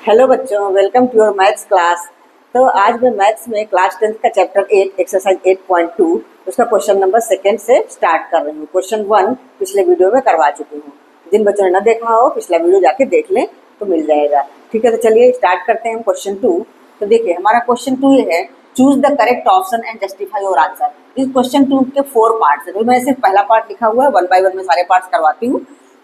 Hello बच्चों, welcome to your maths class. तो आज मैं मैथ्स में क्लास 10 का चैप्टर 8 एक्सरसाइज 8.2 उसका क्वेश्चन नंबर सेकंड से स्टार्ट कर रही हूँ। क्वेश्चन 1 पिछले वीडियो में करवा चुकी हूँ। जिन बच्चों ने न देखा हो पिछला वीडियो जाके देख लें तो मिल जाएगा। ठीक है, तो चलिए स्टार्ट करते हैं क्वेश्चन 2। तो देखिए हमारा क्वेश्चन 2 ये है, choose the correct option and justify your answer. इस क्वेश्चन 2 के 4 पार्ट्स है, तो मैं सिर्फ पहला पार्ट लिखा हुआ है, 1 बाय 1 में सारे पार्ट्स करवाती हूँ।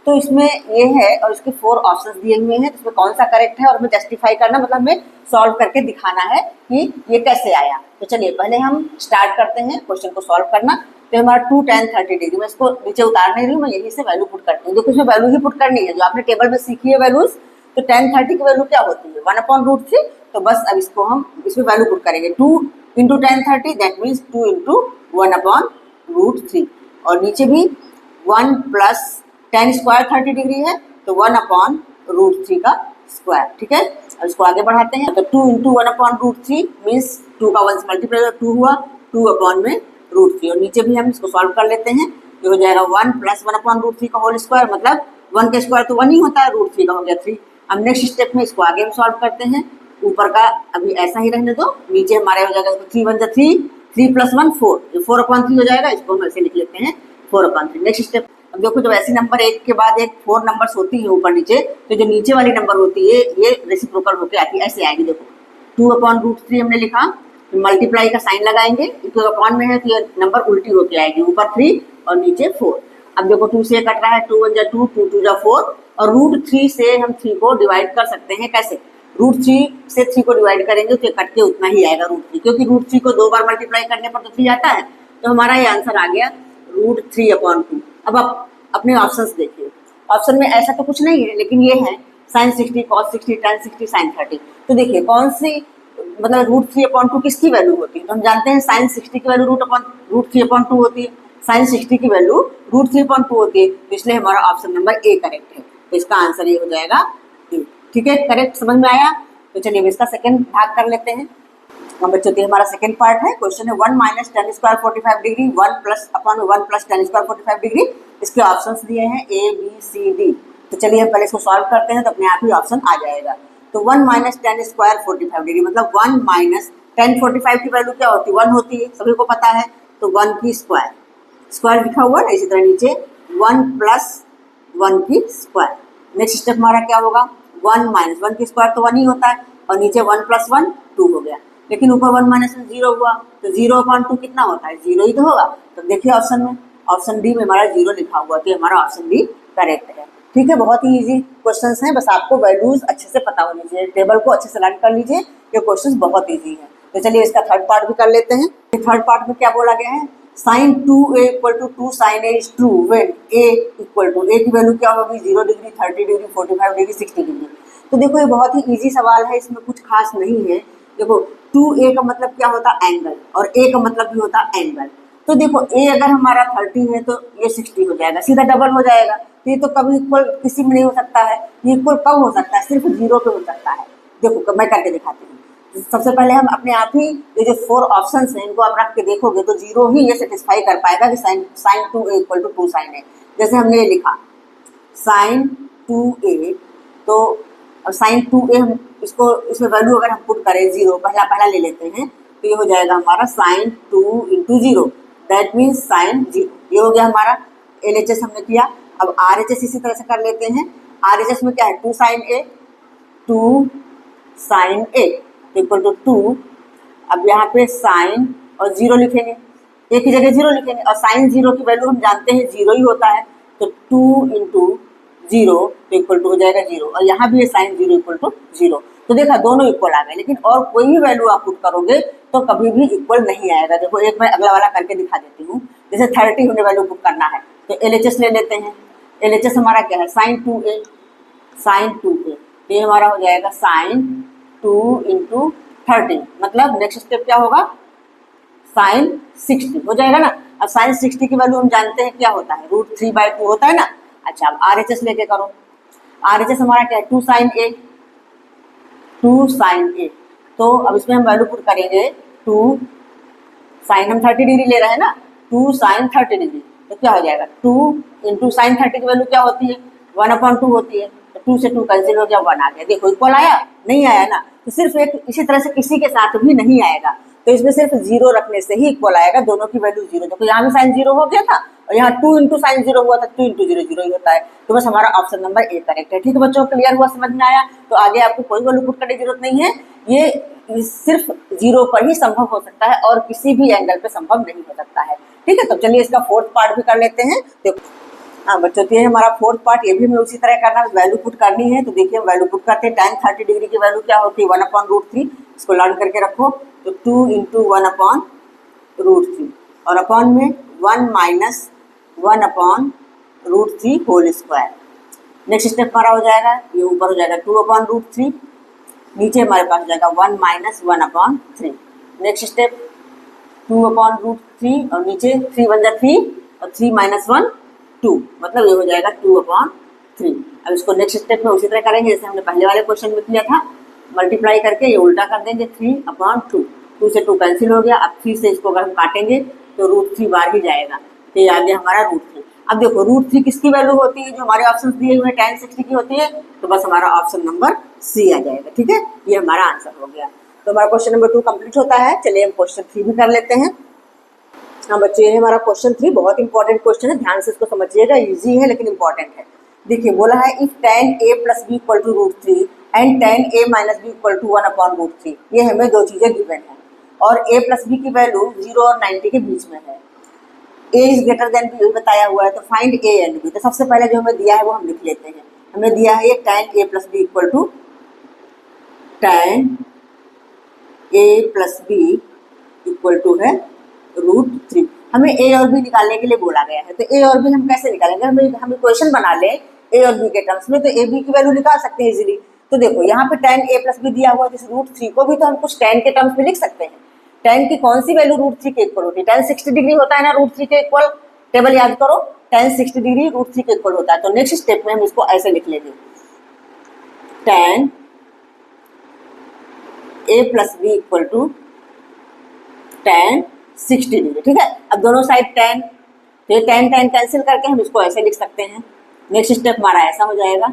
तो इसमें ये है और इसके 4 ऑप्शंस दिए हुए हैं, इसमें कौन सा करेक्ट है और हमें जस्टिफाई करना, मतलब हमें सॉल्व करके दिखाना है कि ये कैसे आया। तो चलिए पहले हम स्टार्ट करते हैं क्वेश्चन को सॉल्व करना। तो हमारा 2 tan 30 डिग्री, मैं इसको नीचे उतार नहीं रही हूँ, मैं यही से वैल्यू पुट करती हूँ। देखो इसमें वैल्यू ही पुट करनी है जो आपने टेबल में सीखी है वैल्यूज। तो tan 30 की वैल्यू क्या होती है 1/√3। तो बस अब इसको हम इसमें वैल्यू पुट करेंगे 2 into tan 30, that means 2 into 1/√3। और नीचे भी 1 प्लस tan स्क्वायर 30 डिग्री है तो 1/√3 का स्क्वायर। ठीक है, अब इसको आगे बढ़ाते हैं। तो 2 इंटू 1/√3 मीन्स 2 का 1 से मल्टीप्लाई 2 हुआ, 2/√3। और नीचे भी हम इसको सॉल्व कर लेते हैं। ये हो जाएगा 1 प्लस 1/√3 का होल स्क्वायर, मतलब 1 का स्क्वायर तो 1 ही होता है, √3 का हो गया 3। अब नेक्स्ट स्टेप में इसको आगे हम सॉल्व करते हैं। ऊपर का अभी ऐसा ही रहने दो, नीचे हमारे हो जाएगा 3 1 जा 3, 3 प्लस 1 4, 4/3 हो जाएगा। इसको हम ऐसे लिख लेते हैं 4/3। नेक्स्ट स्टेप, अब देखो जब ऐसी नंबर एक के बाद एक 4 नंबर्स होती है ऊपर नीचे, तो जो नीचे वाली नंबर होती है ये रेसिप्रोकल होकर आती है, ऐसे आएगी। देखो 2/√3 हमने लिखा, तो मल्टीप्लाई का साइन लगाएंगे, इक्वल अपॉन में है तो ये नंबर उल्टी होकर आएगी, ऊपर 3 और नीचे 4। अब देखो 2 से कट रहा है, 2 1 जा 2, 2 2 जा 4, और √3 से हम 3 को डिवाइड कर सकते हैं। कैसे? √3 से 3 को डिवाइड करेंगे तो ये कट के उतना ही आएगा √3, क्योंकि √3 को 2 बार मल्टीप्लाई करने पर तो 3 आता है। तो हमारा ये आंसर आ गया √3/2। अब आप अपने ऑप्शंस देखिए, ऑप्शन में ऐसा तो कुछ नहीं है, लेकिन ये है sin 60, cos 60, tan 60, sin 30। तो देखिए कौन सी, मतलब √3/2 किसकी वैल्यू होती है? तो हम जानते हैं sin 60 की वैल्यू √3/2 होती है, sin 60 की वैल्यू √3/2 होती है, तो इसलिए हमारा ऑप्शन नंबर ए करेक्ट है। तो इसका आंसर ये हो जाएगा ए। ठीक है, करेक्ट समझ में आया? तो चलिए इसका सेकंड भाग कर लेते हैं। हम बच्चों के हमारा सेकंड पार्ट है, क्वेश्चन है 1 minus tan square 45 degree 1 plus upon 1 plus tan square 45 degree. इसके ऑप्शंस दिए हैं ए बी सी डी। तो चलिए हम पहले इसको सॉल्व करते हैं, तो अपने आप ही ऑप्शन आ जाएगा। तो 1 माइनस tan स्क्वायर 45 डिग्री, मतलब 1 माइनस tan 45 की वैल्यू क्या होती है? 1 होती है, सभी को पता है। तो 1 की स्क्वायर, स्क्वायर लिखा हुआ है, इसी तरह नीचे 1 प्लस 1 की स्क्वायर। नेक्स्ट स्टेप हमारा क्या होगा? 1 माइनस 1 की स्क्वायर तो 1 ही होता है, और नीचे 1 प्लस 1 2 हो गया, लेकिन ऊपर 1 माइनस 0 हुआ, तो 0/2 कितना होता है? 0 ही तो होगा। तो देखिए ऑप्शन में, ऑप्शन डी में हमारा 0 लिखा हुआ, तो हमारा ऑप्शन डी करेक्ट है। ठीक है, बहुत ही इजी क्वेश्चंस हैं, बस आपको वैल्यूज अच्छे से पता होनी चाहिए, टेबल को अच्छे से लर्न कर लीजिए, ये क्वेश्चंस बहुत ईजी है। तो चलिए इसका थर्ड पार्ट भी कर लेते हैं। थर्ड पार्ट में क्या बोला गया है? sin 2a = 2 sin a is true when a = a की वैल्यू क्या होगी? 0 डिग्री 30 डिग्री 45 डिग्री 60 डिग्री। तो देखो ये बहुत ही इजी सवाल है, इसमें कुछ खास नहीं है। देखो 2a का मतलब क्या होता है? एंगल, और a का मतलब भी होता है एंगल। तो देखो a अगर हमारा 30 है तो ये 60 हो जाएगा, सीधा डबल हो जाएगा। तो ये तो कभी इक्वल किसी में नहीं हो सकता है। ये इक्वल कब हो सकता है? सिर्फ 0 पे हो सकता है। देखो मैं करके दिखाती हूँ। सबसे पहले हम अपने आप ही ये जो 4 ऑप्शंस हैं इनको आप रख के देखोगे तो 0 ही ये सेटिस्फाई कर पाएगा कि sin 2a = 2 sin a। जैसे हमने ये लिखा sin 2a, तो sin 2a हम इसको, इसमें वैल्यू अगर हम पुट करें 0, पहला ले लेते हैं, तो ये हो जाएगा हमारा sin 2 × 0, दैट मीन्स sin 0। ये हो गया हमारा LHS हमने किया। अब RHS इसी तरह से कर लेते हैं। RHS में क्या है? 2 sin a, 2 sin a = 2। अब यहाँ पे साइन और 0 लिखेंगे, एक ही जगह 0 लिखेंगे, और साइन 0 की वैल्यू हम जानते हैं 0 ही होता है। तो 2 × 0 = हो जाएगा 0, और यहाँ भी है साइन 0 = 0। तो देखा दोनों इक्वल आ गए, लेकिन और कोई भी वैल्यू आप पुट करोगे तो कभी भी इक्वल नहीं आएगा। देखो एक मैं अगला वाला करके दिखा देती हूँ। जैसे 30 हमने वैल्यू पुट करना है, तो LHS ले लेते हैं। LHS हमारा क्या है? sin 2a, sin 2a, ये हमारा हो जाएगा sin 2 × 30, मतलब नेक्स्ट स्टेप क्या होगा? sin 60 हो जाएगा ना। अब sin 60 की वैल्यू हम जानते हैं क्या होता है? √3/2 होता है ना। अच्छा अब RHS लेके करो। RHS हमारा क्या है? 2 sin a, 2 sin a। तो अब इसमें हम वैल्यू पुट करेंगे 2 sin, हम 30 डिग्री ले रहे हैं ना, 2 sin 30 डिग्री, तो क्या हो जाएगा? 2 × sin 30 की वैल्यू क्या होती है? 1/2 होती है। तो 2 से 2 कैंसिल हो गया, 1 आ गया। देखो इक्वल आया, नहीं आया ना, तो सिर्फ एक इसी तरह से किसी के साथ भी नहीं आएगा, तो इसमें सिर्फ 0 रखने से ही इक्वल आएगा, दोनों की वैल्यू 0। देखो यहाँ भी साइन 0 हो गया था और यहाँ 2 इंटू साइन 0 हुआ था, 2 इंटू 0 0 ही होता है। तो बस हमारा ऑप्शन नंबर ए करेक्ट है। ठीक है बच्चों, क्लियर हुआ, समझ में आया? तो आगे आपको कोई वैल्यू पुट करने की जरूरत नहीं है, ये सिर्फ 0 पर ही संभव हो सकता है और किसी भी एंगल पे संभव नहीं हो सकता है। ठीक है, तो चलिए इसका फोर्थ पार्ट भी कर लेते हैं। देखो हाँ बच्चों, तो ये हमारा फोर्थ पार्ट, ये भी हमें उसी तरह करना है, वैल्यू पुट करनी है। तो देखिए वैल्यू पुट करते हैं। tan 30 डिग्री की वैल्यू क्या होती है? 1/√3। इसको लर्न करके रखो। तो 2 इंटू 1/√3 और अपॉन में 1 minus 1/√3 whole square. Next step हमारा हो जाएगा, ये ऊपर हो जाएगा 2/√3, नीचे हमारे पास हो जाएगा 1 माइनस 1/3। नेक्स्ट स्टेप 2/√3 और नीचे 3 बन जाए 3 और 3 माइनस 1 2, मतलब ये हो जाएगा 2/3। अब इसको नेक्स्ट स्टेप में उसी तरह करेंगे जैसे हमने पहले वाले क्वेश्चन में किया था, मल्टीप्लाई करके ये उल्टा कर देंगे 3/2। 2 से 2 कैंसिल हो गया। अब 3 से इसको अगर हम काटेंगे तो √3 बार ही जाएगा, तो ये आ गया हमारा √3। अब देखो √3 किसकी वैल्यू होती है? जो हमारे ऑप्शन दिए हुए हैं tan 60 की होती है, तो बस हमारा ऑप्शन नंबर सी आ जाएगा। ठीक है, ये हमारा आंसर हो गया। तो हमारा क्वेश्चन नंबर 2 कंप्लीट होता है। चलिए हम क्वेश्चन 3 भी कर लेते हैं। हाँ बच्चों, ये है हमारा क्वेश्चन 3, बहुत इंपॉर्टेंट क्वेश्चन है, ध्यान से इसको समझिएगा, इजी है लेकिन इंपॉर्टेंट है। देखिए बोला है if tan a plus b equal to √3 and tan a minus b equal to 1/√3। ये हमें दो चीजें गिवन है और a प्लस बी की वैल्यू 0 और 90 के बीच में है। a is greater than b बताया हुआ है, तो फाइंड a एंड b। तो सबसे पहले जो हमें दिया है वो हम लिख लेते हैं। हमें दिया है ये tan a plus b equal to tan a plus b equal to है √3। हमें a और b निकालने के लिए बोला गया है, तो a और b हम कैसे निकालेंगे? हम इक्वेशन बना लें a और b के टर्म्स में, तो a b की वैल्यू निकाल सकते हैं इजीली। तो देखो यहाँ पे tan a प्लस बी दिया हुआ है, जैसे √3 को भी तो हम कुछ tan के टर्म्स में लिख सकते हैं। tan की कौन सी वैल्यू √3 के इक्वल होती है? tan 60 डिग्री होता है ना √3 के इक्वल, टेबल याद करो, tan 60 डिग्री √3 के इक्वल होता है। तो नेक्स्ट स्टेप में हम इसको ऐसे लिख लेंगे, tan a plus b equal to tan 60 degree. ठीक है, अब दोनों साइड tan, तो ये tan कैंसिल करके हम इसको ऐसे लिख सकते हैं। नेक्स्ट स्टेप हमारा ऐसा हो जाएगा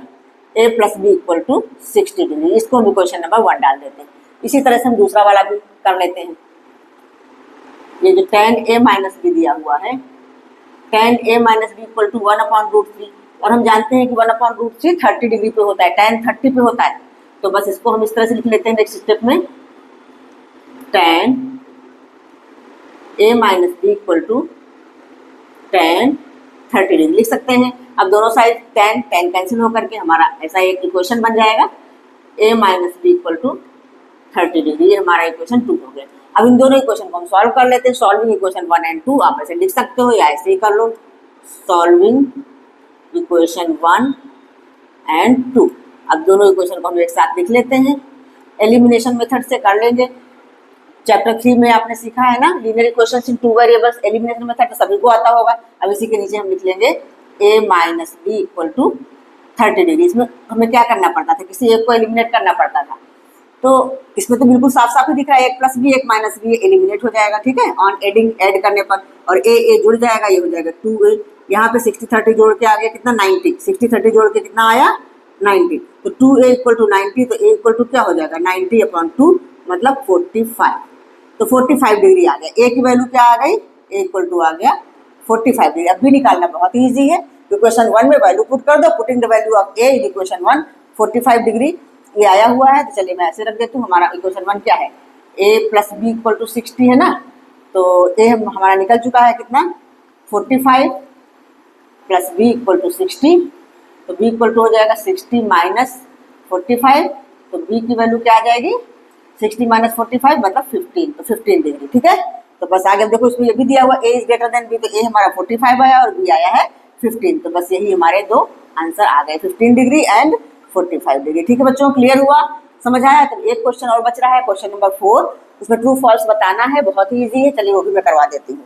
a plus b equal to 60 degree. इसको हम इक्वेशन नंबर 1 डाल देते हैं। इसी तरह से हम दूसरा वाला भी कर लेते हैं। ये जो tan a माइनस बी दिया हुआ है, tan a minus b equal to 1/√3, और हम जानते हैं कि 1/√3 30 डिग्री पे होता है, tan 30 पे होता है, तो बस इसको हम इस तरह से लिख लेते हैं। नेक्स्ट स्टेप में tan a minus b equal to tan 30 degree लिख सकते हैं। अब दोनों साइड tan कैंसिल होकर के हमारा ऐसा एक इक्वेशन बन जाएगा, a minus b equal to 30 degree. ये हमारा इक्वेशन 2 हो गया। अब इन दोनों इक्वेशन को हम सॉल्व कर लेते हैं। सॉल्विंग इक्वेशन 1 एंड 2 आप ऐसे लिख सकते हो या ऐसे ही कर लो, सॉल्विंग इक्वेशन 1 एंड 2। अब दोनों इक्वेशन को हम एक साथ लिख लेते हैं। एलिमिनेशन मेथड से कर लेंगे। चैप्टर 3 में आपने सीखा है ना, लीनियर इक्वेशंस इन 2 वेरिएबल्स, एलिमिनेशन मेथड तो सभी को आता होगा। अब इसी के नीचे हम लिख लेंगे a minus b equal to 30 degree. इसमें हमें क्या करना पड़ता था? किसी एक को एलिमिनेट करना पड़ता था, तो इसमें तो बिल्कुल साफ साफ ही दिख रहा है, एक प्लस बी एक माइनस बी एलिमिनेट हो जाएगा। ठीक है, ऑन एडिंग ऐड करने पर, और a जुड़ जाएगा, ये हो जाएगा 2a। यहाँ पे 60 30 जोड़ के आ गया कितना? 90। 60 30 जोड़ के कितना आया? 90। तो 2a इक्वल टू 90, तो a इक्वल टू क्या हो जाएगा? 90/2 मतलब 45। तो 45 डिग्री आ गया। a की वैल्यू क्या आ गई? a इक्वल टू आ गया 45 डिग्री। अब भी निकालना बहुत ईजी है। इक्वेशन 1 में वैल्यू पुट कर दो, putting the value of a in equation 1 45 degree ये आया हुआ है। तो चलिए मैं ऐसे रख देती हूँ। हमारा इक्वेशन 1 क्या है? a plus b equal to 60 है ना, तो a हमारा निकल चुका है कितना? 45 प्लस बी इक्वल टू 60, तो b इक्वल टू हो जाएगा 60 माइनस 45, तो b की वैल्यू क्या आ जाएगी? 60 माइनस 45 मतलब 15, तो 15 डिग्री। ठीक है, तो बस आगे देखो इसमें ये भी दिया हुआ a is greater than b, तो a हमारा 45 आया और b आया है 15, तो बस यही हमारे दो आंसर आ गए, 15 डिग्री एंड 45 डिग्री। ठीक है बच्चों, क्लियर हुआ, समझ आया? तो एक क्वेश्चन और बच रहा है, क्वेश्चन नंबर 4। उसमें ट्रू फॉल्स बताना है, बहुत ही ईजी है। चलिए वो भी मैं करवा देती हूँ।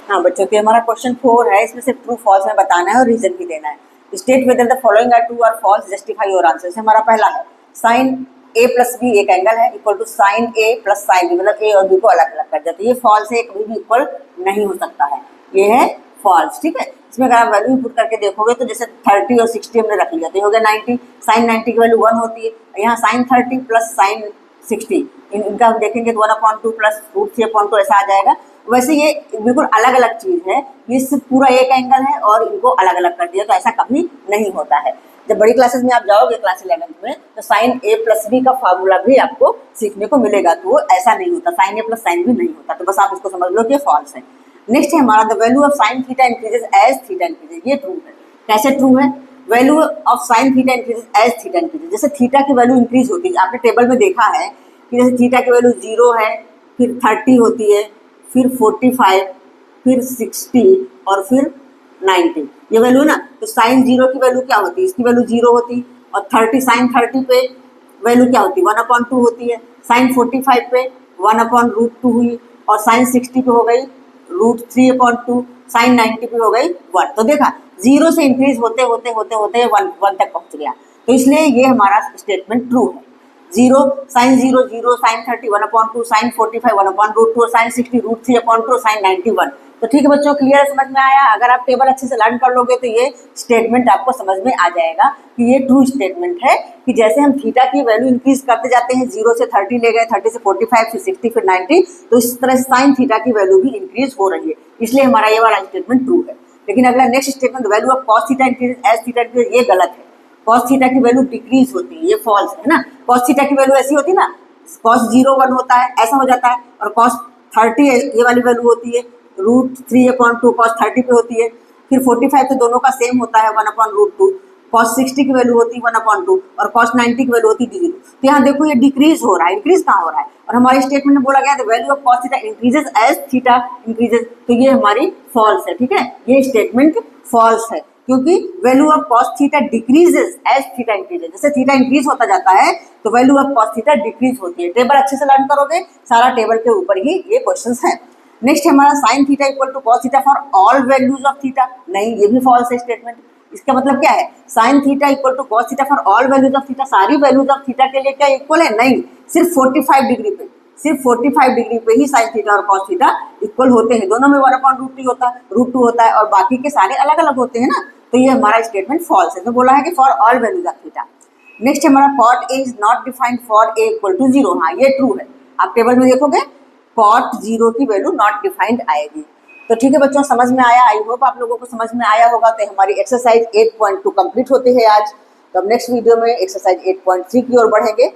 हाँ बच्चों, तो हमारा क्वेश्चन 4 है, इसमें सिर्फ ट्रू फॉल्स में बताना है और रीजन भी देना है। State whether the following are true और फॉल्स, जस्टिफाई योर आंसर। हमारा पहला है साइन a प्लस बी एक एंगल है equal to sine a plus sine b, मतलब a और b को अलग अलग कर देते हैं। ये फॉल्स है, कभी भी इक्वल नहीं हो सकता है, ये है फॉल्स। ठीक है, इसमें अगर आप वैल्यू पुट करके देखोगे तो जैसे 30 और 60 हमने रख लिया तो ये हो गया 90, साइन 90 की वैल्यू 1 होती है, यहाँ साइन 30 प्लस साइन 60 इनका हम देखेंगे तो 1/2 प्लस √3/2 ऐसा आ जाएगा। वैसे ये बिल्कुल अलग अलग चीज़ है, ये सिर्फ पूरा एक एंगल है और इनको अलग अलग कर दिया, तो ऐसा कभी नहीं होता है। जब बड़ी क्लासेस में आप जाओगे क्लास 11th में तो साइन a प्लस बी का फार्मूला भी आपको सीखने को मिलेगा, तो वो ऐसा नहीं होता, sine a plus sine b नहीं होता, तो बस आप इसको समझ लो कि फॉल्स है। नेक्स्ट है हमारा the value of sine theta increases as theta increases, ये ट्रू है। कैसे ट्रू है? Value of sine theta increases as theta increases, जैसे थीटा की वैल्यू इंक्रीज होती है, आपने टेबल में देखा है कि जैसे थीटा की वैल्यू 0 है, फिर 30 होती है, फिर 45, फिर 60 और फिर 90, ये वैल्यू ना, तो साइन 0 की वैल्यू क्या होती है, इसकी वैल्यू 0 होती, और 30 साइन 30 पे वैल्यू क्या होती है 1/2 होती है, साइन 45 पे 1/√2 हुई, और साइन 60 पे हो गई √3/2, साइन 90 पे हो गई 1। तो देखा 0 से इंक्रीज होते होते होते होते 1 तक पहुंच गया, तो इसलिए ये हमारा स्टेटमेंट ट्रू है। 0 sine 0 0, sine 30 1/2, sine 45 1/√2, sine 60 √3/2, sine 90 1। तो ठीक है बच्चों, क्लियर समझ में आया? अगर आप टेबल अच्छे से लर्न कर लोगे तो ये स्टेटमेंट आपको समझ में आ जाएगा कि ये ट्रू स्टेटमेंट है, कि जैसे हम थीटा की वैल्यू इंक्रीज करते जाते हैं, 0 से 30 ले गए, 30 से 45, फिर 60, फिर 90, तो इस तरह से साइन थीटा की वैल्यू भी इंक्रीज हो रही है, इसलिए हमारा ये वाला स्टेटमेंट ट्रू है। लेकिन अगला next statement value of cos theta increase as theta increase, ये गलत है। कॉस थीटा की वैल्यू डिक्रीज होती है, ये फॉल्स है ना। कॉस थीटा की वैल्यू ऐसी होती है ना, कॉस 0 1 होता है, ऐसा हो जाता है, और कॉस 30 ये वाली वैल्यू होती है √3/2, कॉस 30 पे होती है, फिर 45 तो दोनों का सेम होता है 1/√2, कॉस 60 की वैल्यू होती है 1/2, और कॉस 90 की वैल्यू होती है 0। तो यहाँ देखो ये डिक्रीज हो रहा है, इंक्रीज कहाँ हो रहा है, और हमारे स्टेटमेंट में बोला गया है value of cos theta increases as theta increases, तो ये हमारी फॉल्स है, ठीक है, ये स्टेटमेंट फॉल्स है, क्योंकि value of cos theta decreases as theta increases, जैसे थीटा इंक्रीज होता जाता है तो value of cos theta decrease होती है। टेबल अच्छे से लर्न करोगे, सारा टेबल के ऊपर ही ये क्वेश्चंस हैं। नेक्स्ट हमारा sine theta equal to cos theta for all values of theta, नहीं ये भी फॉल्स है स्टेटमेंट। इसका मतलब क्या है, sine theta equal to cos theta for all values of theta, सारी वैल्यूज ऑफ थीटा के लिए क्या इक्वल है? नहीं, सिर्फ 45 डिग्री पे, सिर्फ 45 डिग्री पे ही साइन थीटा और कॉस थीटा इक्वल होते हैं, दोनों में 1/√3 होता है, √2 होता है, और बाकी के सारे अलग अलग होते हैं ना, तो ये हमारा स्टेटमेंट फॉल्स है। तो बोला है कि for all values of theta. Next हमारा cot a is not defined for a equal to 0, हाँ ये ट्रू है। आप टेबल में देखोगे कॉट 0 की वैल्यू नॉट डिफाइंड आएगी। तो ठीक है बच्चों, समझ में आया, आई होप आप लोगों को समझ में आया होगा। तो हमारी एक्सरसाइज 8.2 कंप्लीट होती है आज। तो अब नेक्स्ट वीडियो में एक्सरसाइज 8.3 की ओर बढ़ेंगे।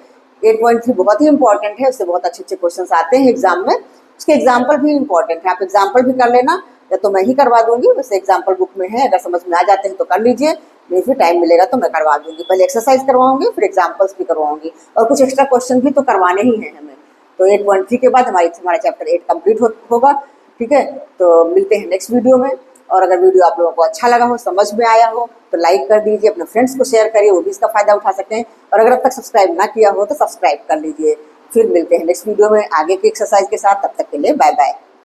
8.3 बहुत ही इंपॉर्टेंट है, उससे बहुत अच्छे अच्छे क्वेश्चन आते हैं एग्जाम में, उसके एग्जाम्पल भी इंपॉर्टेंट है, आप एग्जाम्पल भी कर लेना, या तो मैं ही करवा दूंगी, वैसे एग्जाम्पल बुक में है, अगर समझ में आ जाते हैं तो कर लीजिए, नहीं फिर टाइम मिलेगा तो मैं करवा दूंगी। पहले एक्सरसाइज करवाऊंगी, फिर एग्जाम्पल्स भी करवाऊंगी, और कुछ एक्स्ट्रा क्वेश्चन भी तो करवाने ही हैं हमें। तो 8.3 के बाद हमारा चैप्टर 8 कंप्लीट होगा, ठीक है। तो मिलते हैं नेक्स्ट वीडियो में, और अगर वीडियो आप लोगों को अच्छा लगा हो, समझ में आया हो, तो लाइक कर दीजिए, अपने फ्रेंड्स को शेयर करिए, वो भी इसका फायदा उठा सकते हैं, और अगर अब तक सब्सक्राइब ना किया हो तो सब्सक्राइब कर लीजिए। फिर मिलते हैं नेक्स्ट वीडियो में आगे की एक्सरसाइज के साथ, तब तक के लिए बाय बाय।